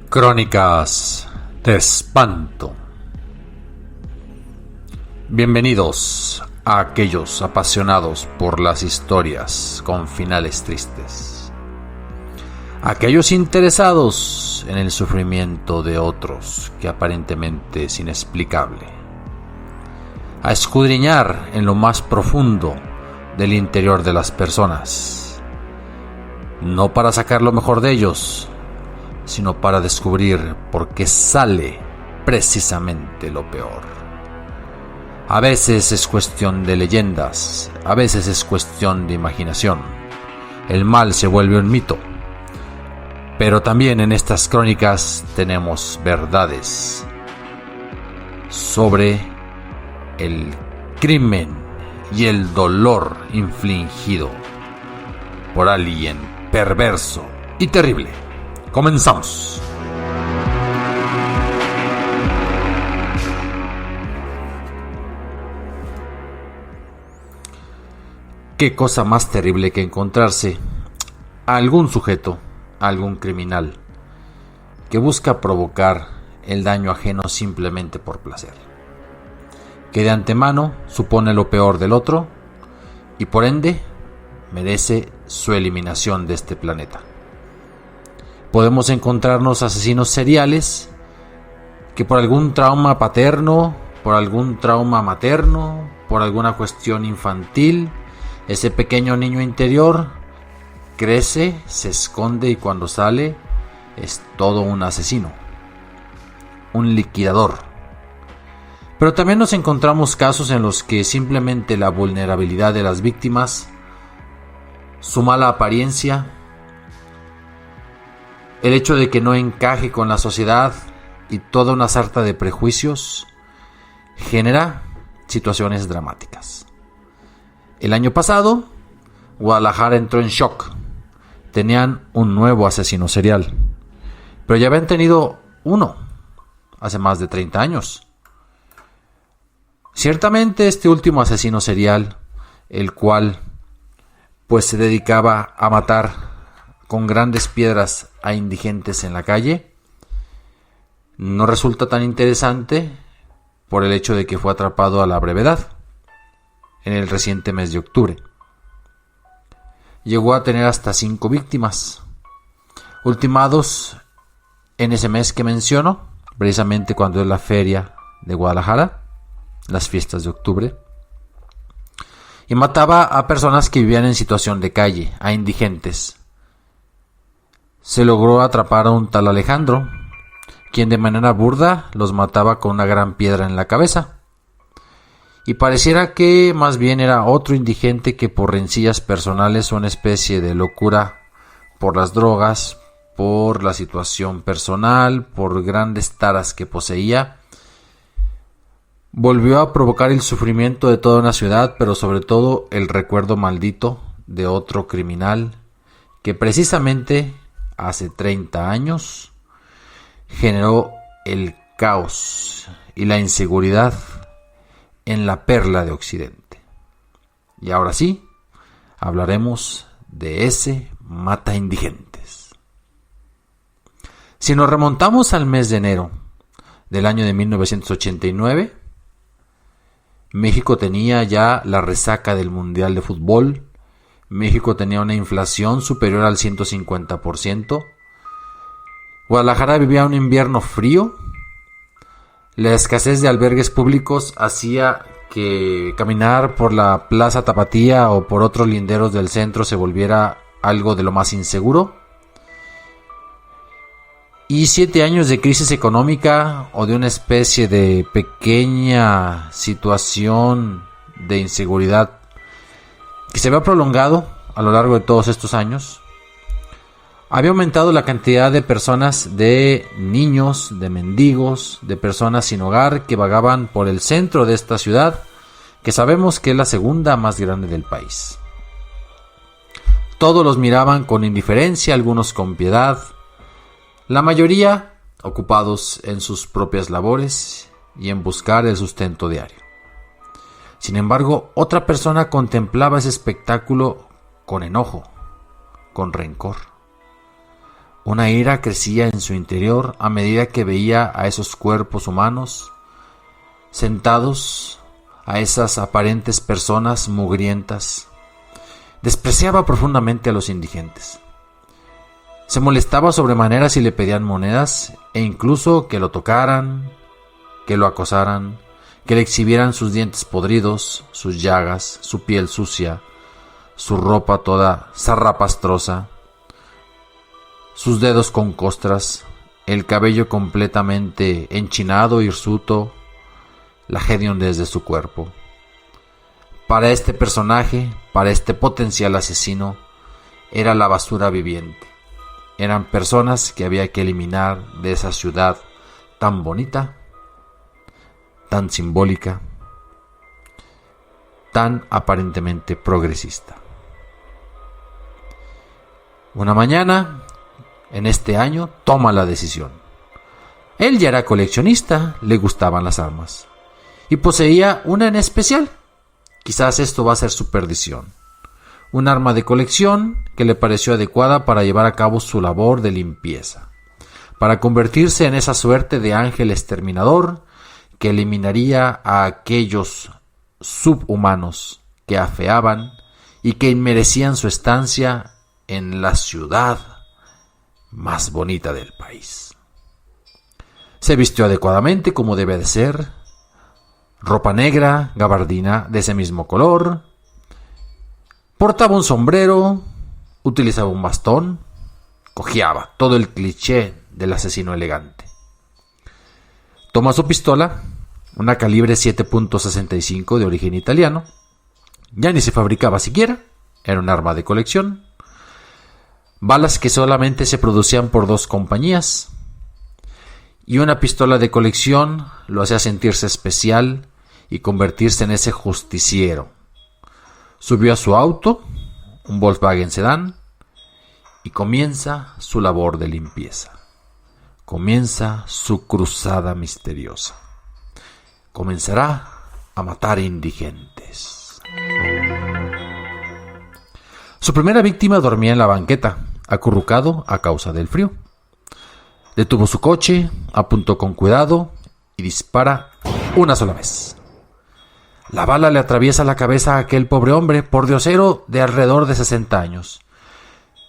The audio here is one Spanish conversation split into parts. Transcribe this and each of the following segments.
Crónicas de espanto. Bienvenidos a aquellos apasionados por las historias con finales tristes, aquellos interesados en el sufrimiento de otros que aparentemente es inexplicable, a escudriñar en lo más profundo del interior de las personas, no para sacar lo mejor de ellos, sino para descubrir por qué sale precisamente lo peor. A veces es cuestión de leyendas, a veces es cuestión de imaginación. El mal se vuelve un mito. Pero también en estas crónicas tenemos verdades sobre el crimen y el dolor infligido por alguien perverso y terrible. Comenzamos. Qué cosa más terrible que encontrarse a algún sujeto, a algún criminal, que busca provocar el daño ajeno simplemente por placer, que de antemano supone lo peor del otro y por ende merece su eliminación de este planeta. Podemos encontrarnos asesinos seriales que por algún trauma paterno, por algún trauma materno, por alguna cuestión infantil, ese pequeño niño interior crece, se esconde y cuando sale es todo un asesino, un liquidador. Pero también nos encontramos casos en los que simplemente la vulnerabilidad de las víctimas, su mala apariencia, el hecho de que no encaje con la sociedad y toda una sarta de prejuicios genera situaciones dramáticas. El año pasado, Guadalajara entró en shock. Tenían un nuevo asesino serial, pero ya habían tenido uno hace más de 30 años. Ciertamente este último asesino serial, el cual pues se dedicaba a matar con grandes piedras a indigentes en la calle, no resulta tan interesante por el hecho de que fue atrapado a la brevedad en el reciente mes de octubre. Llegó a tener hasta 5 víctimas, ultimados en ese mes que menciono, precisamente cuando es la feria de Guadalajara, las fiestas de octubre, y mataba a personas que vivían en situación de calle, a indigentes. Se logró atrapar a un tal Alejandro, quien de manera burda los mataba con una gran piedra en la cabeza. Y pareciera que más bien era otro indigente que por rencillas personales o una especie de locura por las drogas, por la situación personal, por grandes taras que poseía, volvió a provocar el sufrimiento de toda una ciudad, pero sobre todo el recuerdo maldito de otro criminal que precisamente hace 30 años generó el caos y la inseguridad en la perla de Occidente. Y ahora sí, hablaremos de ese mata indigentes. Si nos remontamos al mes de enero del año de 1989, México tenía ya la resaca del Mundial de Fútbol. México tenía una inflación superior al 150%. Guadalajara vivía un invierno frío. La escasez de albergues públicos hacía que caminar por la Plaza Tapatía o por otros linderos del centro se volviera algo de lo más inseguro. Y 7 años de crisis económica o de una especie de pequeña situación de inseguridad que se había prolongado a lo largo de todos estos años, había aumentado la cantidad de personas, de niños, de mendigos, de personas sin hogar que vagaban por el centro de esta ciudad, que sabemos que es la segunda más grande del país. Todos los miraban con indiferencia, algunos con piedad, la mayoría ocupados en sus propias labores y en buscar el sustento diario. Sin embargo, otra persona contemplaba ese espectáculo con enojo, con rencor. Una ira crecía en su interior a medida que veía a esos cuerpos humanos sentados, a esas aparentes personas mugrientas. Despreciaba profundamente a los indigentes. Se molestaba sobremanera si le pedían monedas e incluso que lo tocaran, que lo acosaran, que le exhibieran sus dientes podridos, sus llagas, su piel sucia, su ropa toda zarrapastrosa, sus dedos con costras, el cabello completamente enchinado, hirsuto, la hediondez de su cuerpo. Para este personaje, para este potencial asesino, era la basura viviente. Eran personas que había que eliminar de esa ciudad tan bonita, tan simbólica, tan aparentemente progresista. Una mañana, en este año, toma la decisión. Él ya era coleccionista, le gustaban las armas, y poseía una en especial. Quizás esto va a ser su perdición. Un arma de colección que le pareció adecuada para llevar a cabo su labor de limpieza, para convertirse en esa suerte de ángel exterminador que eliminaría a aquellos subhumanos que afeaban y que inmerecían su estancia en la ciudad más bonita del país. Se vistió adecuadamente como debe de ser, ropa negra, gabardina de ese mismo color, portaba un sombrero, utilizaba un bastón, cojeaba, todo el cliché del asesino elegante. Toma su pistola, una calibre 7.65 de origen italiano, ya ni se fabricaba siquiera, era un arma de colección, balas que solamente se producían por 2 compañías, y una pistola de colección lo hacía sentirse especial y convertirse en ese justiciero. Subió a su auto, un Volkswagen Sedán, y comienza su labor de limpieza. Comienza su cruzada misteriosa. Comenzará a matar indigentes. Su primera víctima dormía en la banqueta, acurrucado a causa del frío. Detuvo su coche, apuntó con cuidado y dispara una sola vez. La bala le atraviesa la cabeza a aquel pobre hombre pordiosero de alrededor de 60 años.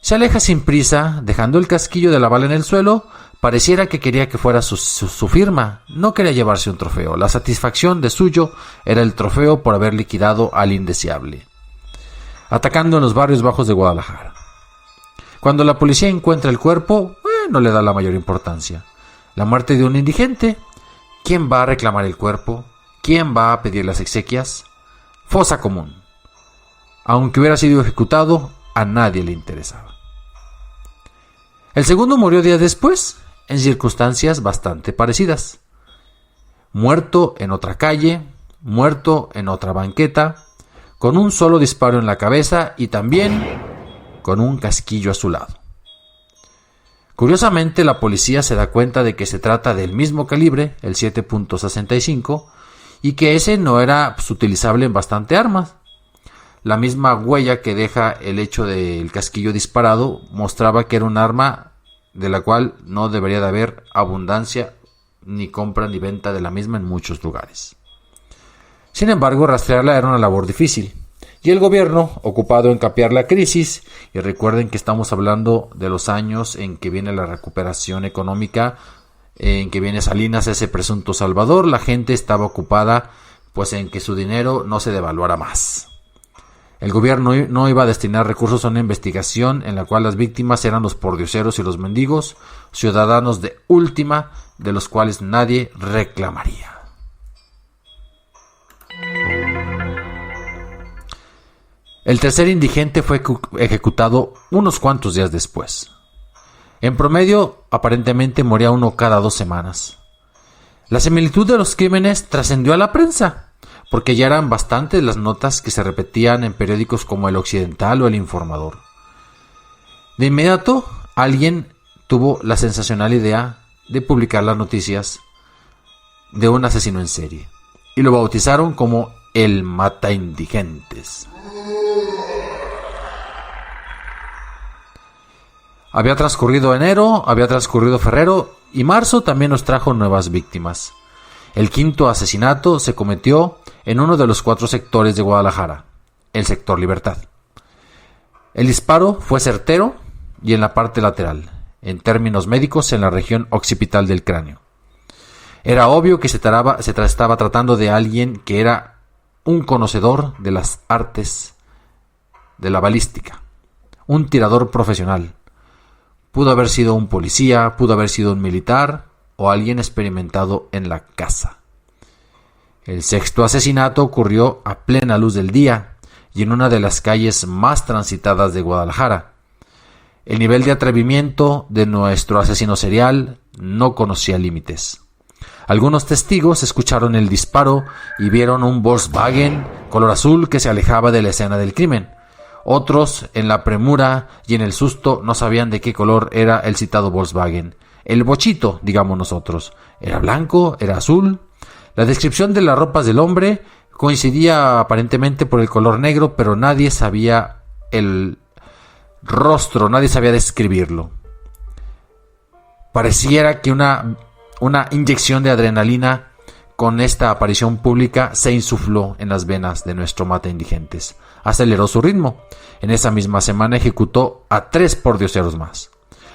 Se aleja sin prisa, dejando el casquillo de la bala en el suelo. Pareciera que quería que fuera su firma. No quería llevarse un trofeo. La satisfacción de suyo era el trofeo por haber liquidado al indeseable. Atacando en los barrios bajos de Guadalajara. Cuando la policía encuentra el cuerpo, no le da la mayor importancia. La muerte de un indigente. ¿Quién va a reclamar el cuerpo? ¿Quién va a pedir las exequias? Fosa común. Aunque hubiera sido ejecutado, a nadie le interesaba. El segundo murió días después, en circunstancias bastante parecidas. Muerto en otra calle, muerto en otra banqueta, con un solo disparo en la cabeza y también con un casquillo a su lado. Curiosamente, la policía se da cuenta de que se trata del mismo calibre, el 7.65, y que ese no era utilizable en bastante armas. La misma huella que deja el hecho del casquillo disparado mostraba que era un arma de la cual no debería de haber abundancia, ni compra ni venta de la misma en muchos lugares. Sin embargo, rastrearla era una labor difícil, y el gobierno, ocupado en capear la crisis, y recuerden que estamos hablando de los años en que viene la recuperación económica, en que viene Salinas, ese presunto salvador, la gente estaba ocupada pues en que su dinero no se devaluara más. El gobierno no iba a destinar recursos a una investigación en la cual las víctimas eran los pordioseros y los mendigos, ciudadanos de última, de los cuales nadie reclamaría. El tercer indigente fue ejecutado unos cuantos días después. En promedio, aparentemente moría uno cada 2 semanas. La similitud de los crímenes trascendió a la prensa, porque ya eran bastantes las notas que se repetían en periódicos como El Occidental o El Informador. De inmediato, alguien tuvo la sensacional idea de publicar las noticias de un asesino en serie, y lo bautizaron como el Mata Indigentes. Había transcurrido enero, había transcurrido febrero y marzo también nos trajo nuevas víctimas. El quinto asesinato se cometió en uno de los 4 sectores de Guadalajara, el sector Libertad. El disparo fue certero y en la parte lateral, en términos médicos en la región occipital del cráneo. Era obvio que se estaba tratando de alguien que era un conocedor de las artes de la balística, un tirador profesional. Pudo haber sido un policía, pudo haber sido un militar o alguien experimentado en la caza. El sexto asesinato ocurrió a plena luz del día y en una de las calles más transitadas de Guadalajara. El nivel de atrevimiento de nuestro asesino serial no conocía límites. Algunos testigos escucharon el disparo y vieron un Volkswagen color azul que se alejaba de la escena del crimen. Otros, en la premura y en el susto, no sabían de qué color era el citado Volkswagen. El bochito, digamos nosotros. ¿Era blanco? ¿Era azul? La descripción de las ropas del hombre coincidía aparentemente por el color negro, pero nadie sabía el rostro, nadie sabía describirlo. Pareciera que una inyección de adrenalina con esta aparición pública se insufló en las venas de nuestro mata indigentes. Aceleró su ritmo. En esa misma semana ejecutó a 3 pordioseros más.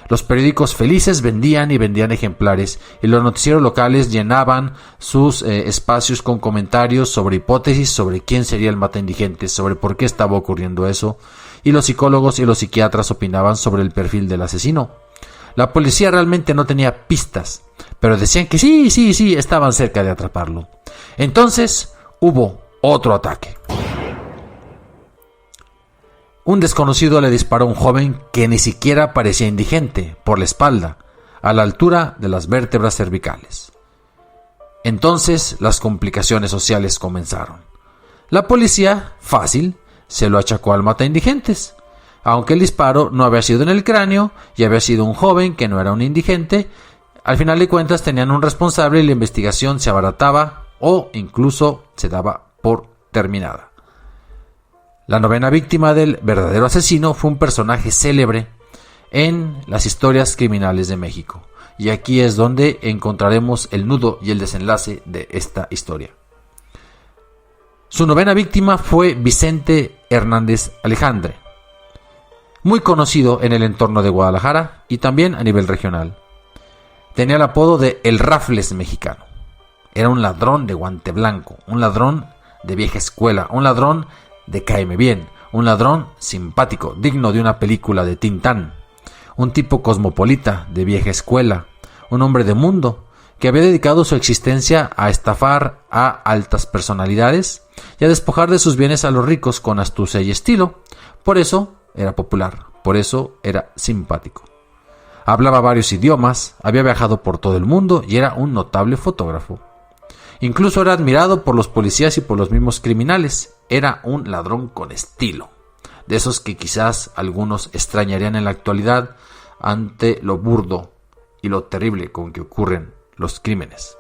Los periódicos felices vendían y vendían ejemplares y los noticieros locales llenaban sus espacios con comentarios sobre hipótesis sobre quién sería el mata indigentes, sobre por qué estaba ocurriendo eso, y los psicólogos y los psiquiatras opinaban sobre el perfil del asesino. La policía realmente no tenía pistas, pero decían que sí, estaban cerca de atraparlo. Entonces hubo otro ataque. Un desconocido le disparó a un joven que ni siquiera parecía indigente, por la espalda, a la altura de las vértebras cervicales. Entonces las complicaciones sociales comenzaron. La policía, fácil, se lo achacó al mata indigentes. Aunque el disparo no había sido en el cráneo y había sido un joven que no era un indigente, al final de cuentas tenían un responsable y la investigación se abarataba o incluso se daba por terminada. La novena víctima del verdadero asesino fue un personaje célebre en las historias criminales de México. Y aquí es donde encontraremos el nudo y el desenlace de esta historia. Su novena víctima fue Vicente Hernández Alejandre, muy conocido en el entorno de Guadalajara y también a nivel regional. Tenía el apodo de El Rafles mexicano. Era un ladrón de guante blanco, un ladrón de vieja escuela, un ladrón de cáeme bien, un ladrón simpático, digno de una película de Tintán, un tipo cosmopolita de vieja escuela, un hombre de mundo que había dedicado su existencia a estafar a altas personalidades y a despojar de sus bienes a los ricos con astucia y estilo. Por eso era popular, por eso era simpático. Hablaba varios idiomas, había viajado por todo el mundo y era un notable fotógrafo. Incluso era admirado por los policías y por los mismos criminales. Era un ladrón con estilo, de esos que quizás algunos extrañarían en la actualidad ante lo burdo y lo terrible con que ocurren los crímenes.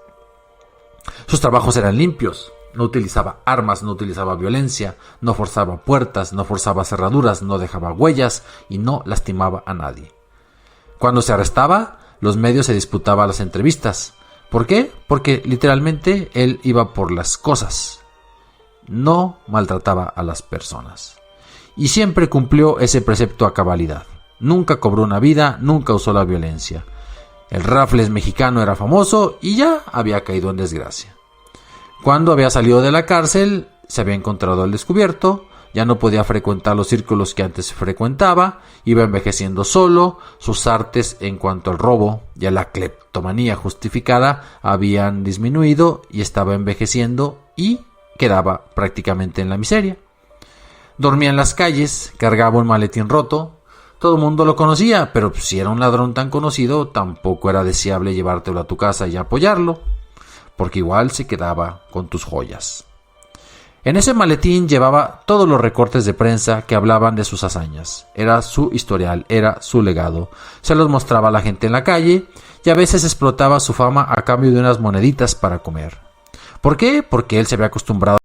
Sus trabajos eran limpios, no utilizaba armas, no utilizaba violencia, no forzaba puertas, no forzaba cerraduras, no dejaba huellas y no lastimaba a nadie. Cuando se arrestaba, los medios se disputaban las entrevistas. ¿Por qué? Porque literalmente él iba por las cosas. No maltrataba a las personas. Y siempre cumplió ese precepto a cabalidad. Nunca cobró una vida, nunca usó la violencia. El Rafles mexicano era famoso y ya había caído en desgracia. Cuando había salido de la cárcel, se había encontrado al descubierto, ya no podía frecuentar los círculos que antes frecuentaba, iba envejeciendo solo, sus artes en cuanto al robo y a la cleptomanía justificada habían disminuido y estaba envejeciendo y quedaba prácticamente en la miseria. Dormía en las calles, cargaba un maletín roto, todo el mundo lo conocía, pero si era un ladrón tan conocido, tampoco era deseable llevártelo a tu casa y apoyarlo, porque igual se quedaba con tus joyas. En ese maletín llevaba todos los recortes de prensa que hablaban de sus hazañas. Era su historial, era su legado. Se los mostraba a la gente en la calle y a veces explotaba su fama a cambio de unas moneditas para comer. ¿Por qué? Porque él se había acostumbrado